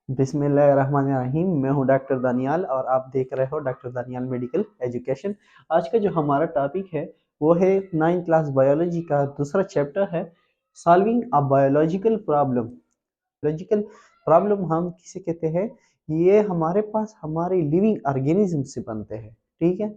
बिस्मिल्लाहिर्रहमानिर्रहीम। मैं हूं डॉक्टर दानियाल और आप देख रहे हो डॉक्टर दानियाल मेडिकल एजुकेशन। आज का जो हमारा टॉपिक है वो है 9th क्लास बायोलॉजी का दूसरा चैप्टर है solving a biological problem. Biological problem हम किसे कहते हैं? ये हमारे पास हमारे लिविंग ऑर्गेनिज्म से बनते हैं, ठीक है।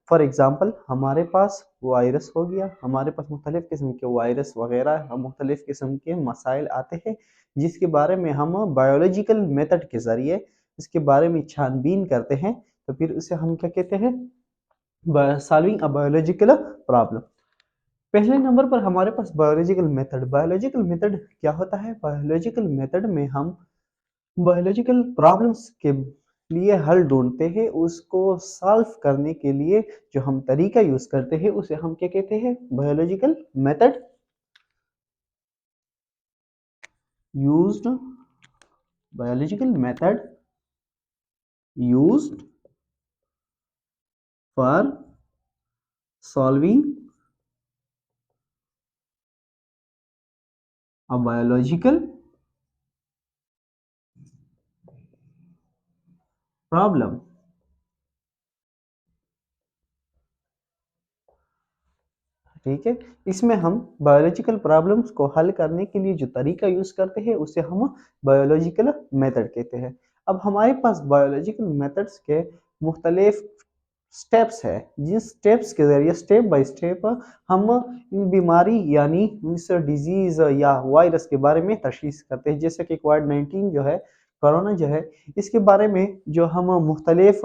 फॉर एग्जांपल हमारे पास वायरस हो गया, हमारे पास मुख्तलिफ किस्म के वायरस वगैरह मुख्तलिफ किस्म के मसाइल आते हैं जिसके बारे में हम बायोलॉजिकल मेथड के ज़रिए इसके बारे में छानबीन करते हैं। तो फिर उसे हम क्या कहते हैं? Solving a biological problem. पहले नंबर पर हमारे पास बायोलॉजिकल मेथड। बायोलॉजिकल मेथड क्या होता है? बायोलॉजिकल मेथड में हम बायोलॉजिकल प्रॉब्लम्स के लिए हल ढूंढते हैं, उसको सॉल्व करने के लिए जो हम तरीका यूज करते हैं उसे हम क्या कहते हैं? Biological method used. Biological method used for solving a biological problem. ठीक है, इसमें हम बायोलॉजिकल प्रॉब्लम्स को हल करने के लिए जो तरीका यूज करते हैं उसे हम बायोलॉजिकल मेथड कहते हैं। अब हमारे पास बायोलॉजिकल मेथड्स के मुख्तलिफ स्टेप्स है, जिन स्टेप्स के जरिए स्टेप बाय स्टेप हम इन बीमारी यानी इस डिजीज या वायरस के बारे में तशखीस करते हैं। जैसे कि कोविड-19 जो है, कोरोना जो है, इसके बारे में जो हम मुख्तलिफ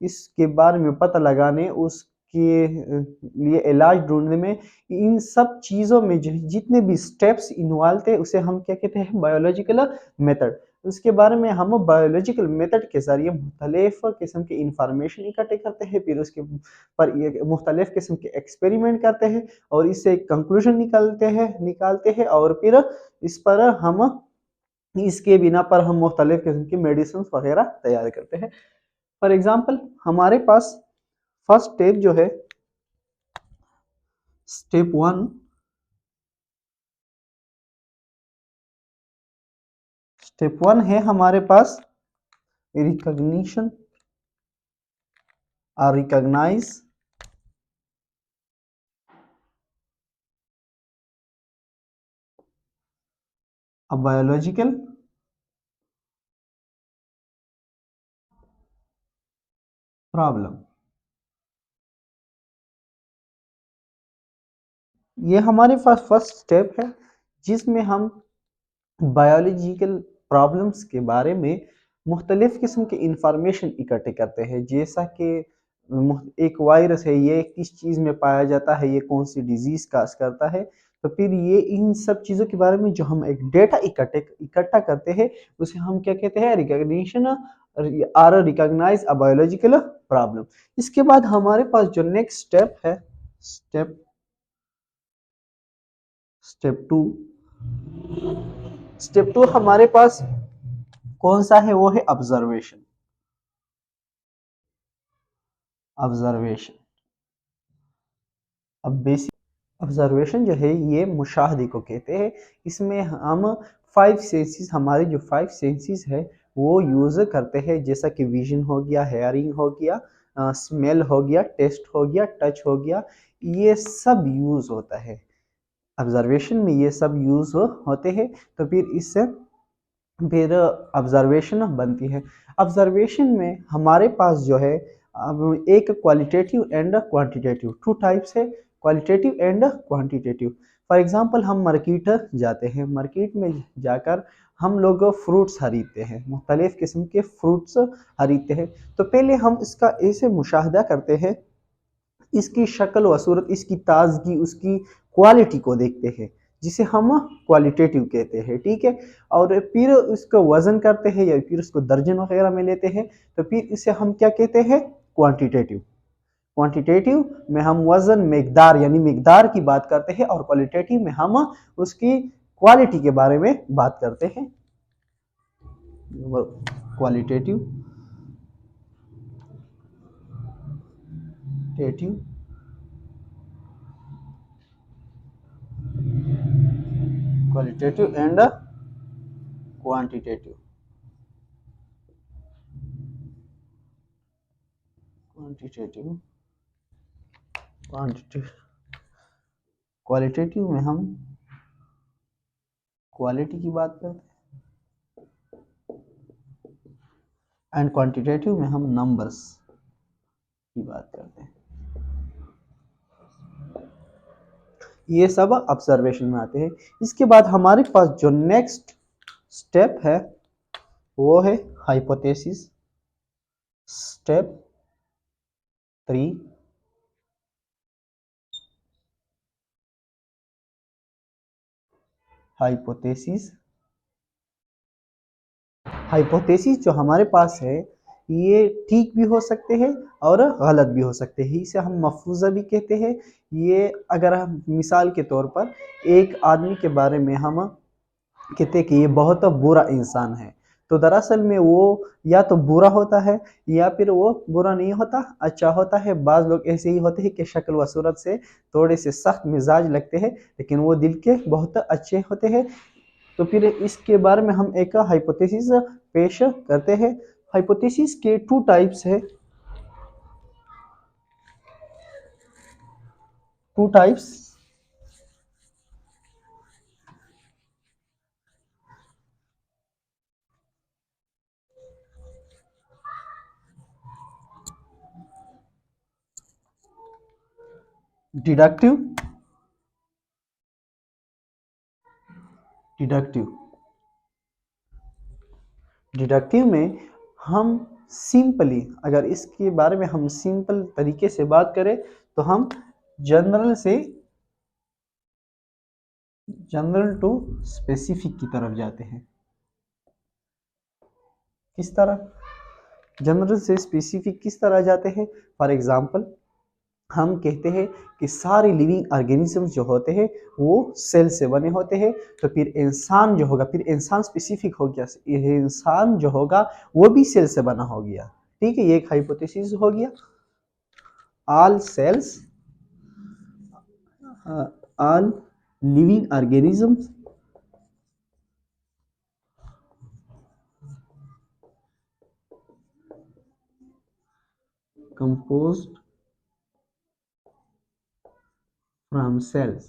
इसके बारे में पता लगाने उसके लिए इलाज ढूंढने में इन सब चीज़ों में जो जितने भी स्टेप्स इन्वॉल्व थे उसे हम क्या कहते हैं? Biological method. उसके बारे में हम बायोलॉजिकल मेथड के जरिए मुख्तलिफ किस्म की इंफॉर्मेशन इकट्ठे करते हैं, फिर उसके पर ये मुख्तलिफ किस्म के एक्सपेरिमेंट करते हैं और इससे एक कंक्लूजन निकालते हैं और फिर इस पर हम इसके बिना पर हम मुख्तलिफ किस्म की मेडिसिन वगैरह तैयार करते हैं। फॉर एग्जाम्पल हमारे पास फर्स्ट स्टेप जो है, स्टेप वन। स्टेप वन है हमारे पास रिकॉग्निशन और रिकॉग्नाइज अ बायोलॉजिकल प्रॉब्लम। ये हमारे पास फर्स्ट स्टेप है जिसमें हम बायोलॉजिकल प्रॉब्लम्स के बारे में मुख्तलिफ किस्म के इंफॉर्मेशन इकट्ठे करते हैं। जैसा कि एक वायरस है, ये किस चीज़ में पाया जाता है, ये कौन सी डिजीज़ काज करता है। तो फिर ये इन सब चीज़ों के बारे में जो हम एक डेटा इकट्ठा करते हैं उसे हम क्या कहते हैं? रिकॉग्निशन और रिकॉग्नाइज अ बायोलॉजिकल प्रॉब्लम। इसके बाद हमारे पास जो नेक्स्ट स्टेप है, step step two. Step two हमारे पास कौन सा है? वो है ऑब्जर्वेशन। ऑब्जर्वेशन। अब बेसिक ऑब्जर्वेशन जो है ये मुशाहदे को कहते हैं। इसमें हम फाइव सेंसेस, हमारे जो फाइव सेंसेस है वो यूज करते हैं, जैसा कि विजन हो गया, हेयरिंग हो गया, स्मेल हो गया, टेस्ट हो गया, टच हो गया, ये सब यूज होता है ऑब्जर्वेशन में। ये सब यूज होते हैं। तो फिर ऑब्जर्वेशन बनती है। ऑब्जर्वेशन में हमारे पास जो है अब एक qualitative and quantitative two types है, qualitative and quantitative. For example हम मार्केट जाते हैं, मार्केट में जाकर हम लोग फ्रूट्स खरीदते हैं, मुख्तलिफ किस्म के फ्रूट्स खरीदते हैं। तो पहले हम इसका ऐसे मुशाहदा करते हैं, इसकी शक्ल व सूरत, इसकी ताजगी, उसकी क्वालिटी को देखते हैं, जिसे हम क्वालिटेटिव कहते हैं, ठीक है। और फिर उसको वजन करते हैं या फिर उसको दर्जन वगैरह में लेते हैं। तो फिर इसे हम क्या कहते हैं? क्वांटिटेटिव। क्वांटिटेटिव में हम वजन, मिकदार यानी मिकदार की बात करते हैं, और क्वालिटेटिव में हम उसकी क्वालिटी के बारे में बात करते हैं। क्वालिटेटिव टेटिव qualitative and quantitative. Quantitative, quantitative, qualitative में हम क्वालिटी की बात करते हैं एंड क्वांटिटेटिव में हम नंबर्स की बात करते हैं। ये सब ऑब्जर्वेशन में आते हैं। इसके बाद हमारे पास जो नेक्स्ट स्टेप है वो है हाइपोथेसिस। Step 3, hypothesis. हाइपोथेसिस जो हमारे पास है ये ठीक भी हो सकते हैं और गलत भी हो सकते हैं, इसे हम मफरूज़ा भी कहते हैं। ये अगर हम मिसाल के तौर पर एक आदमी के बारे में हम कहते हैं कि ये बहुत बुरा इंसान है, तो दरअसल में वो या तो बुरा होता है या फिर वो बुरा नहीं होता, अच्छा होता है। बाज़ लोग ऐसे ही होते हैं कि शक्ल व सूरत से थोड़े से सख्त मिजाज लगते हैं लेकिन वो दिल के बहुत अच्छे होते हैं। तो फिर इसके बारे में हम एक हाइपोथेसिस पेश करते हैं। हाइपोथेसिस के 2 टाइप्स है, 2 टाइप्स। डिडक्टिव, डिडक्टिव, डिडक्टिव में हम सिंपली, अगर इसके बारे में हम सिंपल तरीके से बात करें तो हम जनरल से जनरल टू स्पेसिफिक की तरफ जाते हैं। किस तरह? जनरल से स्पेसिफिक किस तरह जाते हैं? फॉर एग्जांपल हम कहते हैं कि सारे लिविंग ऑर्गेनिजम्स जो होते हैं वो सेल से बने होते हैं, तो फिर इंसान जो होगा, फिर इंसान स्पेसिफिक हो गया, ये इंसान जो होगा वो भी सेल से बना हो गया। ठीक है, ये एक हाइपोथेसिस हो गया। All cells, all living organisms composed from cells।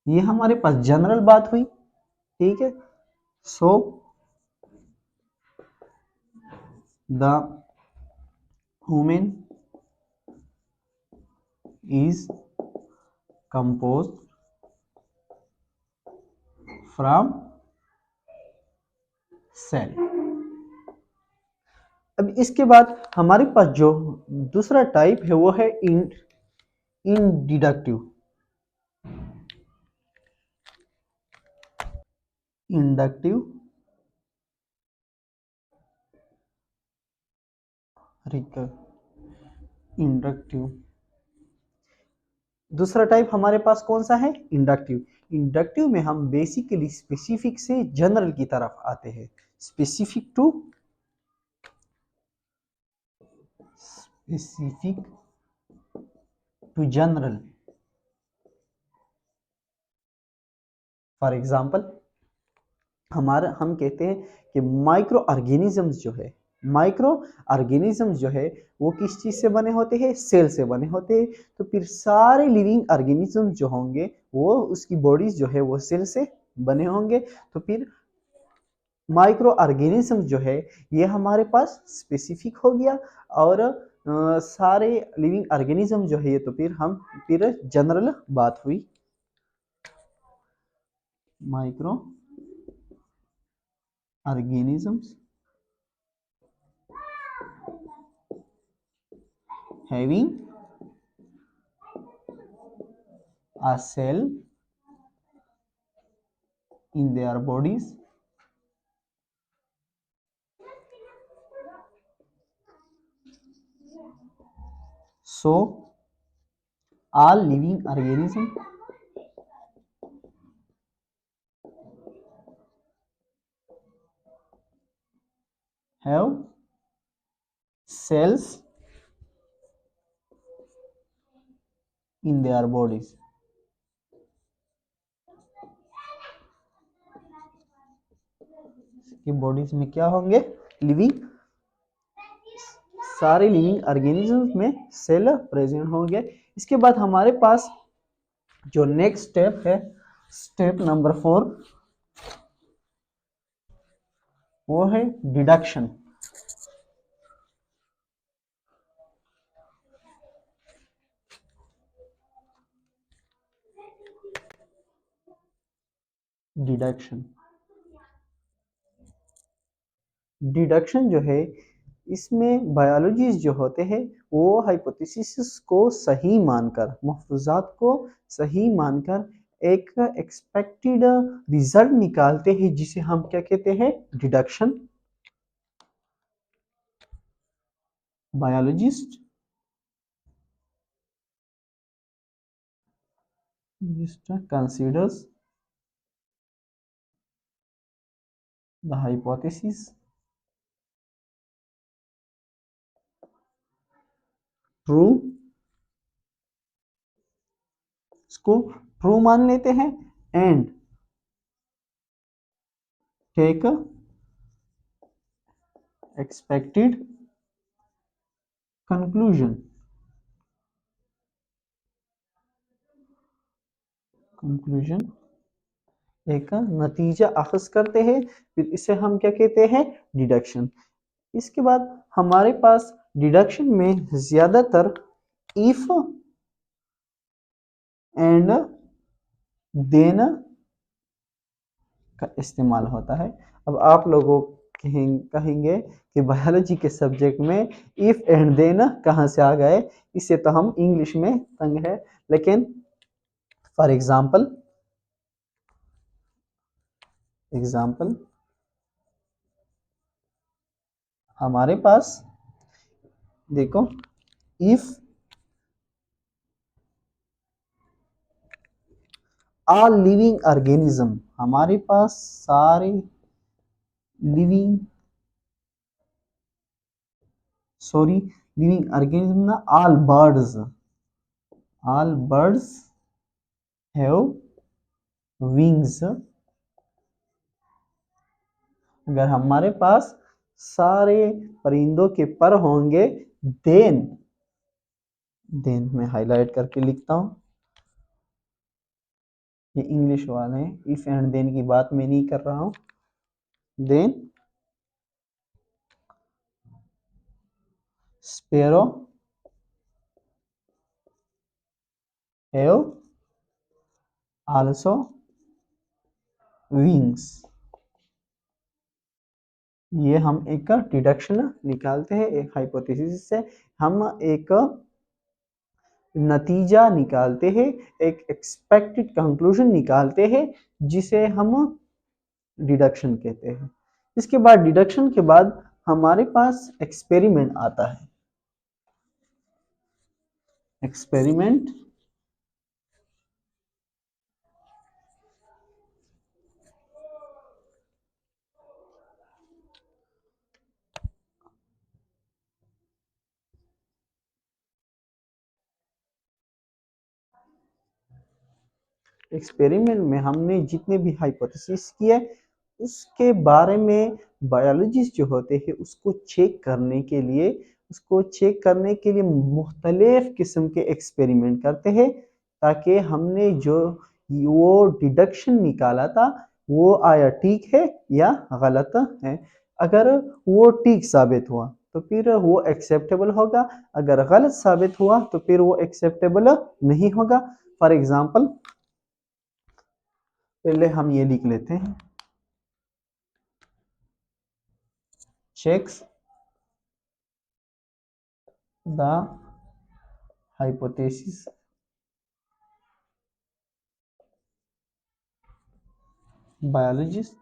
ये हमारे पास जनरल बात हुई। ठीक है, so the human is composed from cell. अब इसके बाद हमारे पास जो दूसरा टाइप है वो है इंडिडक्टिव, इंडक्टिव, इंडक्टिव। दूसरा टाइप हमारे पास कौन सा है? इंडक्टिव। इंडक्टिव में हम बेसिकली स्पेसिफिक से जनरल की तरफ आते हैं, specific to general. For example हम कहते हैं कि माइक्रो ऑर्गेनिजम्स जो है, माइक्रो ऑर्गेनिजम्स जो है वो किस चीज से बने होते हैं? सेल से बने होते हैं। तो फिर सारे लिविंग ऑर्गेनिजम्स जो होंगे वो उसकी बॉडीज जो है वो सेल से बने होंगे। तो फिर माइक्रो ऑर्गेनिज्म जो है ये हमारे पास स्पेसिफिक हो गया, और सारे लिविंग ऑर्गेनिज्म जो है ये तो फिर जनरल बात हुई। Micro organisms having a cell in their bodies, so all living organisms have cells in their bodies। कि बॉडीज में क्या होंगे? लिविंग सारे लिविंग ऑर्गेनिजम्स में सेल प्रेजेंट होंगे। इसके बाद हमारे पास जो नेक्स्ट स्टेप है, स्टेप नंबर 4, वो है डिडक्शन। डिडक्शन डिडक्शन जो है, इसमें बायोलॉजिस्ट जो होते हैं वो हाइपोथेसिस को सही मानकर, महफूजात को सही मानकर एक एक्सपेक्टेड रिजल्ट निकालते हैं, जिसे हम क्या कहते हैं, deduction. Biologist considers the hypothesis true, इसको ट्रू मान लेते हैं, and take expected conclusion. Conclusion एक नतीजा अखज करते हैं, फिर इसे हम क्या कहते हैं, डिडक्शन। इसके बाद हमारे पास डिडक्शन में ज्यादातर इफ एंड देन का इस्तेमाल होता है। अब आप लोगों कहेंगे कि बायोलॉजी के सब्जेक्ट में इफ एंड देन कहाँ से आ गए, इससे तो हम इंग्लिश में तंग है। लेकिन फॉर एग्जाम्पल हमारे पास देखो, इफ ऑल लिविंग ऑर्गेनिज्म, हमारे पास सारे लिविंग लिविंग ऑर्गेनिज्म ना, ऑल बर्ड्स हैव विंग्स। अगर हमारे पास सारे परिंदों के पर होंगे, देन मैं हाईलाइट करके लिखता हूं, ये इंग्लिश वाले हैं, इफ एंड देन की बात मैं नहीं कर रहा हूं। Then sparrow have also wings. ये हम एक डिडक्शन निकालते हैं, एक हाइपोथेसिस से हम एक नतीजा निकालते हैं, एक एक्सपेक्टेड कंक्लूजन निकालते हैं, जिसे हम डिडक्शन कहते हैं। इसके बाद डिडक्शन के बाद हमारे पास एक्सपेरिमेंट आता है। एक्सपेरिमेंट एक्सपेरिमेंट में हमने जितने भी हाइपोथेसिस किए, उसके बारे में बायोलॉजिस्ट जो होते हैं उसको चेक करने के लिए मुख्तलिफ किस्म के एक्सपेरिमेंट करते हैं, ताकि हमने जो वो डिडक्शन निकाला था वो आया ठीक है या गलत है। अगर वो ठीक साबित हुआ तो फिर वो एक्सेप्टेबल होगा, अगर गलत साबित हुआ तो फिर वो एक्सेप्टेबल नहीं होगा। फॉर एग्जाम्पल पहले हम ये लिख लेते हैं, checks the hypothesis biologist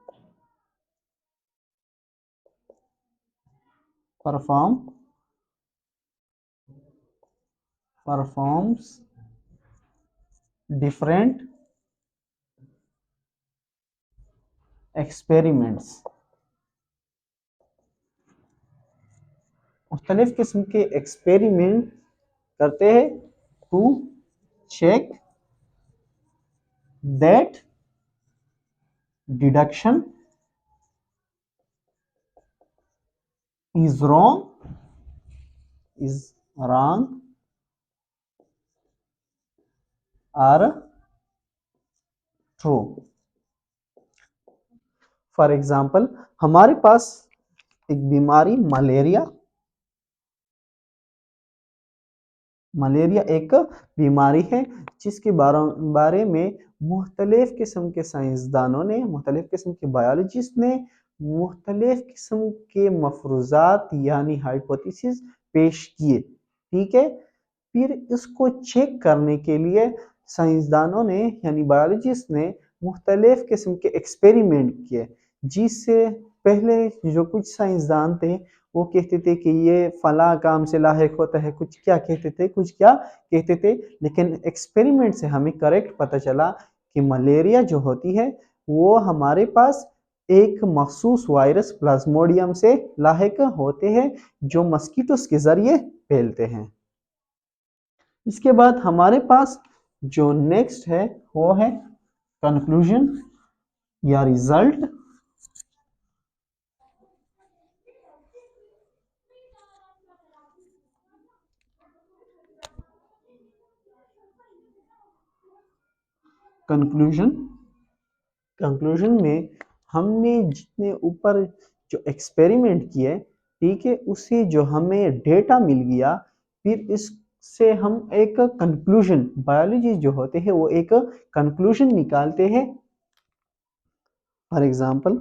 performs different experiments. मुख्तलिफ किस्म के एक्सपेरिमेंट करते हैं to check that deduction is wrong is wrong or true। For example हमारे पास एक बीमारी मलेरिया एक बीमारी है जिसके बारे में मुख्तलिफ किस्म के साइंसदानों ने, मुख्तलिफ किस्म के बायोलॉजिस्ट ने मुख्तलिफ किस्म के मफरूजात यानी हाइपोथेसिस पेश किए। ठीक है, फिर इसको चेक करने के लिए साइंसदानों ने यानी बायोलॉजिस्ट ने मुख्तलिफ किस्म के एक्सपेरिमेंट किए, जिससे पहले जो कुछ साइंसदान थे वो कहते थे कि ये फला काम से लायक होता है, कुछ क्या कहते थे, कुछ क्या कहते थे, लेकिन एक्सपेरिमेंट से हमें करेक्ट पता चला कि मलेरिया जो होती है वो हमारे पास एक मखसूस वायरस प्लाज्मोडियम से लायक होते हैं जो मस्कीटोस के जरिए फैलते हैं। इसके बाद हमारे पास जो नेक्स्ट है वो है कंक्लूजन या रिजल्ट। कंक्लूजन में हमने जितने ऊपर जो एक्सपेरिमेंट किए, ठीक है, उससे जो हमें डेटा मिल गया, फिर इससे हम एक कंक्लूजन, बायोलॉजी जो होते हैं वो एक कंक्लूजन निकालते हैं। फॉर एग्जांपल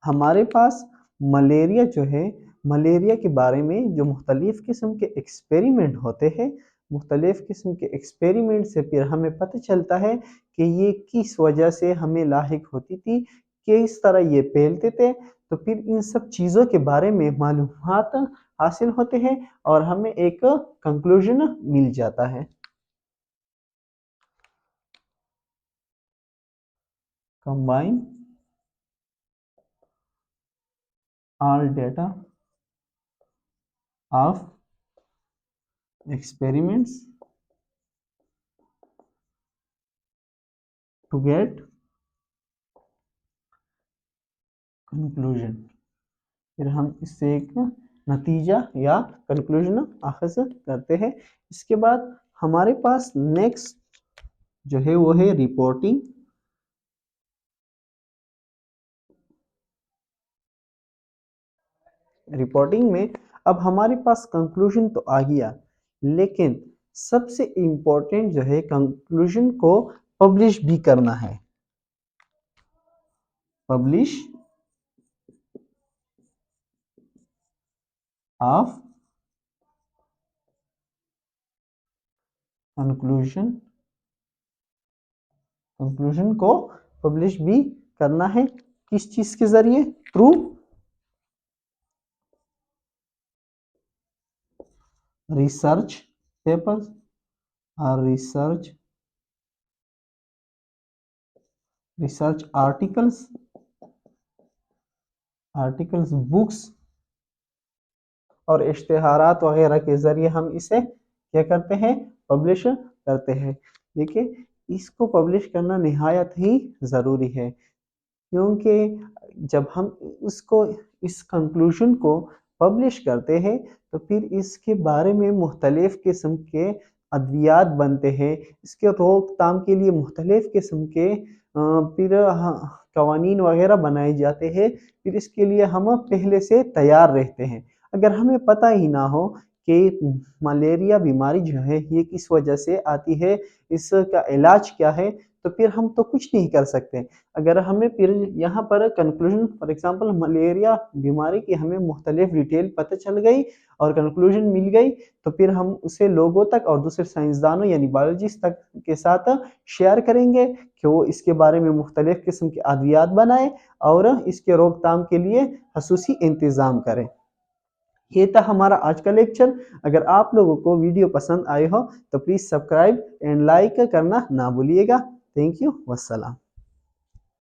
हमारे पास मलेरिया जो है, मलेरिया के बारे में जो मुख्तलिफ किस्म के एक्सपेरिमेंट होते हैं, मुख्तलिफ किस्म के एक्सपेरिमेंट से फिर हमें पता चलता है कि ये किस वजह से हमें लाहिक होती थी, किस तरह ये फैलते थे। तो फिर इन सब चीज़ों के बारे में मालूमात हासिल होते हैं और हमें एक कंक्लूजन मिल जाता है। Combine all data of experiments to get conclusion। फिर हम इससे एक नतीजा या कंक्लूजन अखज़ करते हैं। इसके बाद हमारे पास नेक्स्ट जो है वो है रिपोर्टिंग। रिपोर्टिंग में अब हमारे पास कंक्लूजन तो आ गया, लेकिन सबसे इम्पोर्टेंट जो है कंक्लूजन को पब्लिश भी करना है। पब्लिश ऑफ कंक्लूजन को पब्लिश भी करना है। किस चीज के जरिए? थ्रू रिसर्च पेपर्स और रिसर्च आर्टिकल्स, बुक्स और इश्तिहारात वगैरह के जरिए हम इसे क्या करते हैं? पब्लिश करते हैं। देखिए, इसको पब्लिश करना निहायत ही ज़रूरी है, क्योंकि जब हम उसको, इस कंक्लूजन को पब्लिश करते हैं तो फिर इसके बारे में मुख्तलिफ किस्म के अद्वियात बनते हैं, इसके रोकथाम के लिए मुख्तलिफ किस्म के फिर कवानीन वगैरह बनाए जाते हैं। फिर इसके लिए हम पहले से तैयार रहते हैं। अगर हमें पता ही ना हो कि मलेरिया बीमारी जो है ये किस वजह से आती है, इसका इलाज क्या है, तो फिर हम तो कुछ नहीं कर सकते। अगर हमें फिर यहाँ पर कंक्लूजन, फॉर एग्जांपल मलेरिया बीमारी की हमें मुख्तलिफ डिटेल पता चल गई और कंक्लूजन मिल गई, तो फिर हम उसे लोगों तक और दूसरे साइंसदानों यानी बायोलॉजिस्ट तक के साथ शेयर करेंगे कि वो इसके बारे में मुख्तलिफ किस्म के अद्वियात बनाए और इसके रोकथाम के लिए खसूसी इंतज़ाम करें। ये था हमारा आज का लेक्चर। अगर आप लोगों को वीडियो पसंद आए हो तो प्लीज़ सब्सक्राइब एंड लाइक करना ना भूलिएगा। Thank you, वस्सलाम।